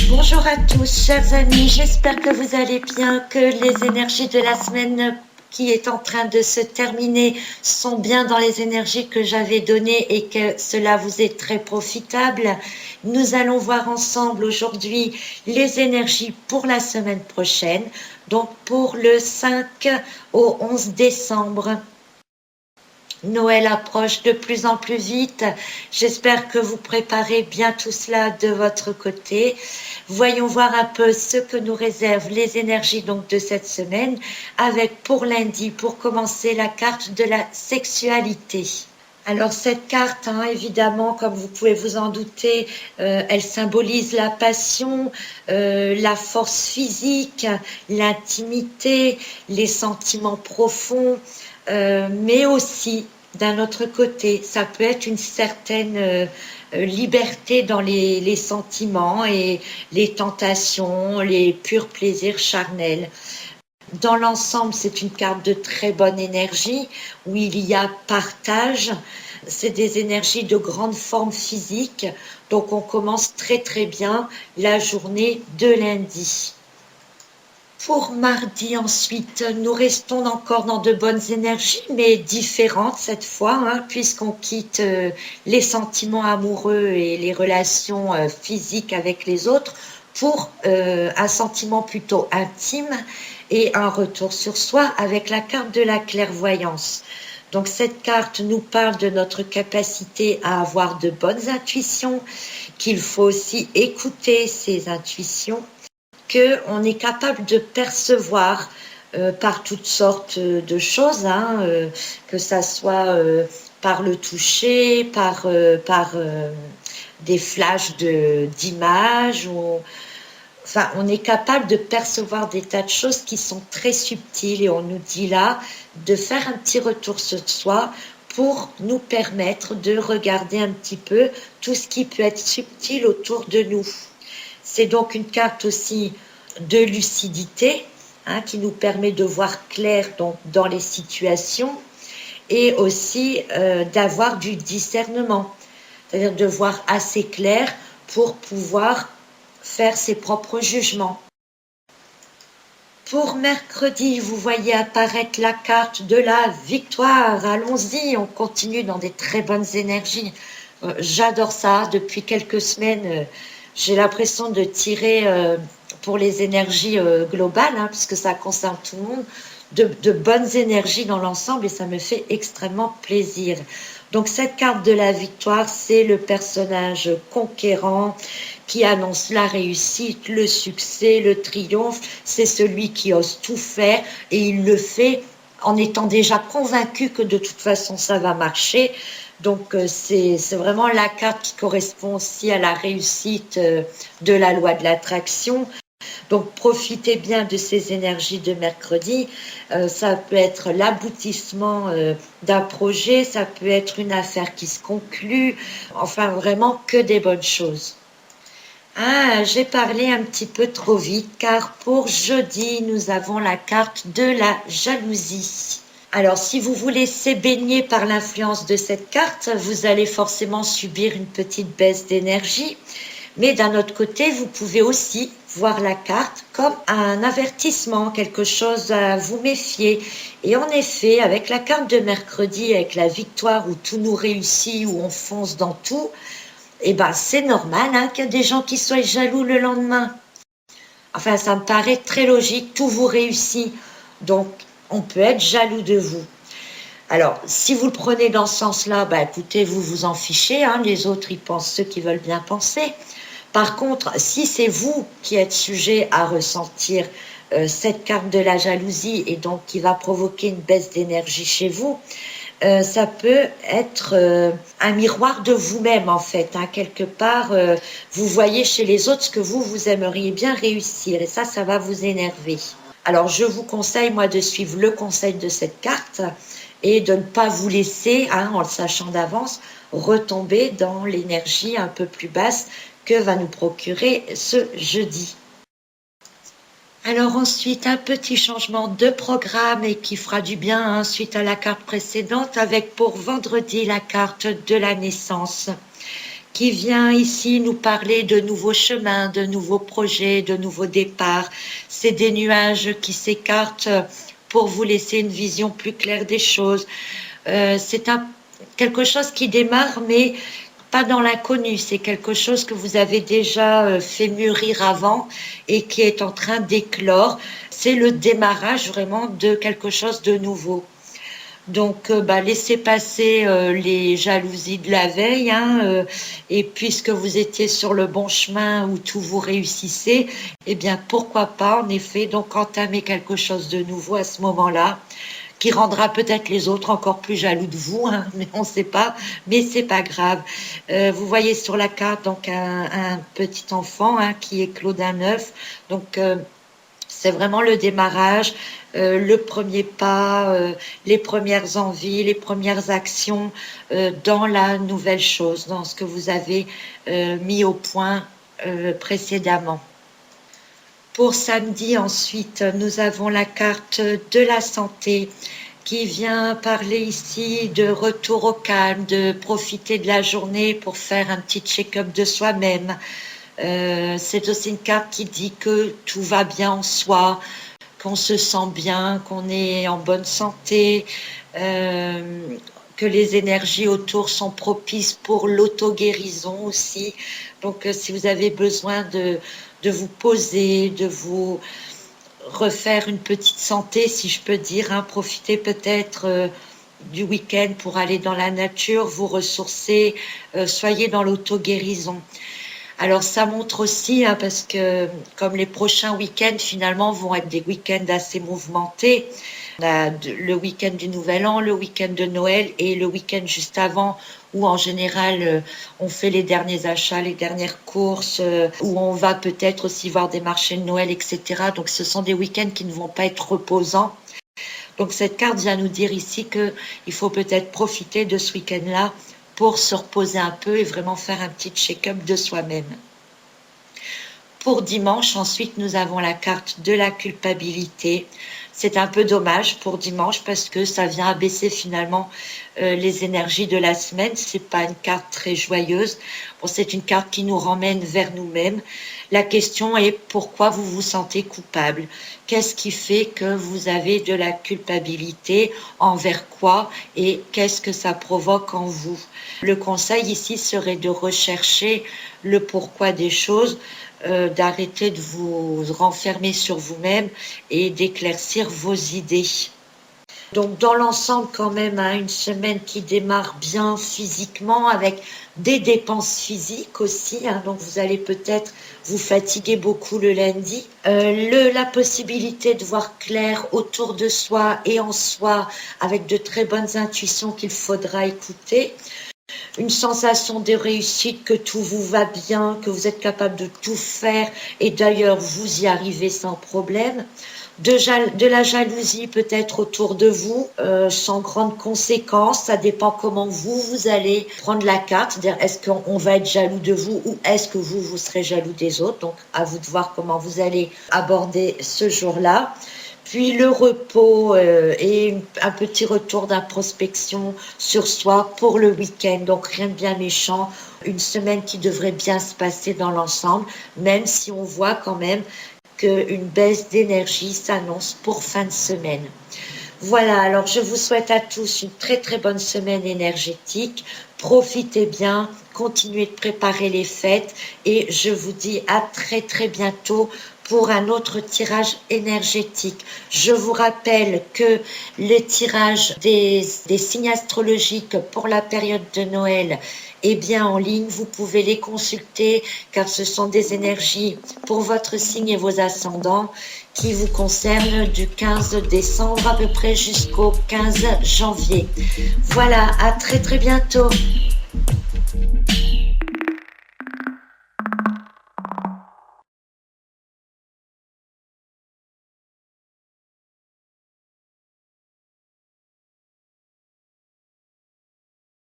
Bonjour à tous, chers amis, j'espère que vous allez bien, que les énergies de la semaine qui est en train de se terminer sont bien dans les énergies que j'avais données et que cela vous est très profitable. Nous allons voir ensemble aujourd'hui les énergies pour la semaine prochaine, donc pour le 5 au 11 décembre. Noël approche de plus en plus vite. J'espère que vous préparez bien tout cela de votre côté. Voyons voir un peu ce que nous réservent les énergies donc de cette semaine avec pour lundi, pour commencer, la carte de la sexualité. Alors cette carte, évidemment, comme vous pouvez vous en douter, elle symbolise la passion, la force physique, l'intimité, les sentiments profonds, mais aussi, d'un autre côté, ça peut être une certaine liberté dans les sentiments et les tentations, les purs plaisirs charnels. Dans l'ensemble, c'est une carte de très bonne énergie où il y a partage. C'est des énergies de grande forme physique. Donc, on commence très très bien la journée de lundi. Pour mardi ensuite, nous restons encore dans de bonnes énergies, mais différentes cette fois, puisqu'on quitte les sentiments amoureux et les relations physiques avec les autres pour un sentiment plutôt intime et un retour sur soi avec la carte de la clairvoyance. Donc cette carte nous parle de notre capacité à avoir de bonnes intuitions, qu'il faut aussi écouter ces intuitions, qu'on est capable de percevoir par toutes sortes de choses, que ça soit par le toucher, par des flashs d'images, enfin, on est capable de percevoir des tas de choses qui sont très subtiles et on nous dit là de faire un petit retour sur soi pour nous permettre de regarder un petit peu tout ce qui peut être subtil autour de nous. C'est donc une carte aussi de lucidité, qui nous permet de voir clair donc, dans les situations et aussi d'avoir du discernement, c'est-à-dire de voir assez clair pour pouvoir faire ses propres jugements. Pour mercredi, vous voyez apparaître la carte de la victoire. Allons-y, on continue dans des très bonnes énergies. J'adore ça. Depuis quelques semaines, j'ai l'impression de tirer pour les énergies globales, puisque ça concerne tout le monde, de bonnes énergies dans l'ensemble et ça me fait extrêmement plaisir. Donc cette carte de la victoire, c'est le personnage conquérant qui annonce la réussite, le succès, le triomphe. C'est celui qui ose tout faire et il le fait en étant déjà convaincu que de toute façon ça va marcher. Donc c'est vraiment la carte qui correspond aussi à la réussite de la loi de l'attraction. Donc profitez bien de ces énergies de mercredi. Ça peut être l'aboutissement d'un projet, ça peut être une affaire qui se conclut, enfin vraiment que des bonnes choses. J'ai parlé un petit peu trop vite car pour jeudi, nous avons la carte de la jalousie. Alors, si vous vous laissez baigner par l'influence de cette carte, vous allez forcément subir une petite baisse d'énergie. Mais d'un autre côté, vous pouvez aussi voir la carte comme un avertissement, quelque chose à vous méfier. Et en effet, avec la carte de mercredi, avec la victoire où tout nous réussit, où on fonce dans tout, c'est normal qu'il y a des gens qui soient jaloux le lendemain. Enfin, ça me paraît très logique, tout vous réussit. Donc, on peut être jaloux de vous. Alors, si vous le prenez dans ce sens-là, écoutez, vous vous en fichez, les autres, ils pensent ceux qui veulent bien penser. Par contre, si c'est vous qui êtes sujet à ressentir cette carte de la jalousie et donc qui va provoquer une baisse d'énergie chez vous, ça peut être un miroir de vous-même en fait. Quelque part, vous voyez chez les autres ce que vous aimeriez bien réussir et ça va vous énerver. Alors, je vous conseille, moi, de suivre le conseil de cette carte et de ne pas vous laisser, en le sachant d'avance, retomber dans l'énergie un peu plus basse que va nous procurer ce jeudi. Alors ensuite, un petit changement de programme et qui fera du bien hein, suite à la carte précédente avec pour vendredi la carte de la naissance qui vient ici nous parler de nouveaux chemins, de nouveaux projets, de nouveaux départs. C'est des nuages qui s'écartent pour vous laisser une vision plus claire des choses. C'est quelque chose qui démarre, mais pas dans l'inconnu. C'est quelque chose que vous avez déjà fait mûrir avant et qui est en train d'éclore. C'est le démarrage vraiment de quelque chose de nouveau. Donc, laissez passer les jalousies de la veille, hein, et puisque vous étiez sur le bon chemin où tout vous réussissait, eh bien, pourquoi pas, en effet, donc entamer quelque chose de nouveau à ce moment-là, qui rendra peut-être les autres encore plus jaloux de vous, hein, mais on ne sait pas, mais c'est pas grave. Vous voyez sur la carte donc un petit enfant hein, qui éclot d'un œuf, donc c'est vraiment le démarrage, le premier pas, les premières envies, les premières actions dans la nouvelle chose, dans ce que vous avez mis au point précédemment. Pour samedi, ensuite, nous avons la carte de la santé qui vient parler ici de retour au calme, de profiter de la journée pour faire un petit check-up de soi-même. C'est aussi une carte qui dit que tout va bien en soi, qu'on se sent bien, qu'on est en bonne santé, que les énergies autour sont propices pour l'auto-guérison aussi. Donc, si vous avez besoin de vous poser, de vous refaire une petite santé, si je peux dire, hein, profitez peut-être du week-end pour aller dans la nature, vous ressourcer, soyez dans l'auto-guérison. Alors ça montre aussi, hein, parce que comme les prochains week-ends finalement vont être des week-ends assez mouvementés, on a le week-end du Nouvel An, le week-end de Noël et le week-end juste avant où en général on fait les derniers achats, les dernières courses, où on va peut-être aussi voir des marchés de Noël, etc. Donc ce sont des week-ends qui ne vont pas être reposants. Donc cette carte vient nous dire ici qu'il faut peut-être profiter de ce week-end-là pour se reposer un peu et vraiment faire un petit check-up de soi-même. Pour dimanche, ensuite, nous avons la carte de la culpabilité. C'est un peu dommage pour dimanche parce que ça vient abaisser finalement les énergies de la semaine. C'est pas une carte très joyeuse. Bon, c'est une carte qui nous ramène vers nous-mêmes. La question est pourquoi vous vous sentez coupable? Qu'est-ce qui fait que vous avez de la culpabilité? Envers quoi? Et qu'est-ce que ça provoque en vous? Le conseil ici serait de rechercher le pourquoi des choses, d'arrêter de vous renfermer sur vous-même et d'éclaircir vos idées. Donc dans l'ensemble quand même, hein, une semaine qui démarre bien physiquement avec des dépenses physiques aussi, hein, donc vous allez peut-être vous fatiguer beaucoup le lundi. La possibilité de voir clair autour de soi et en soi avec de très bonnes intuitions qu'il faudra écouter. Une sensation de réussite, que tout vous va bien, que vous êtes capable de tout faire et d'ailleurs vous y arrivez sans problème. De la jalousie peut-être autour de vous, sans grande conséquence. Ça dépend comment vous allez prendre la carte. C'est-à-dire, est-ce qu'on va être jaloux de vous ou est-ce que vous serez jaloux des autres? Donc, à vous de voir comment vous allez aborder ce jour-là. Puis le repos et un petit retour d'introspection sur soi pour le week-end. Donc rien de bien méchant, une semaine qui devrait bien se passer dans l'ensemble, même si on voit quand même qu'une baisse d'énergie s'annonce pour fin de semaine. Voilà, alors je vous souhaite à tous une très très bonne semaine énergétique. Profitez bien, continuez de préparer les fêtes et je vous dis à très très bientôt pour un autre tirage énergétique. Je vous rappelle que les tirages des signes astrologiques pour la période de Noël est bien en ligne. Vous pouvez les consulter car ce sont des énergies pour votre signe et vos ascendants qui vous concernent du 15 décembre à peu près jusqu'au 15 janvier. Voilà, à très très bientôt.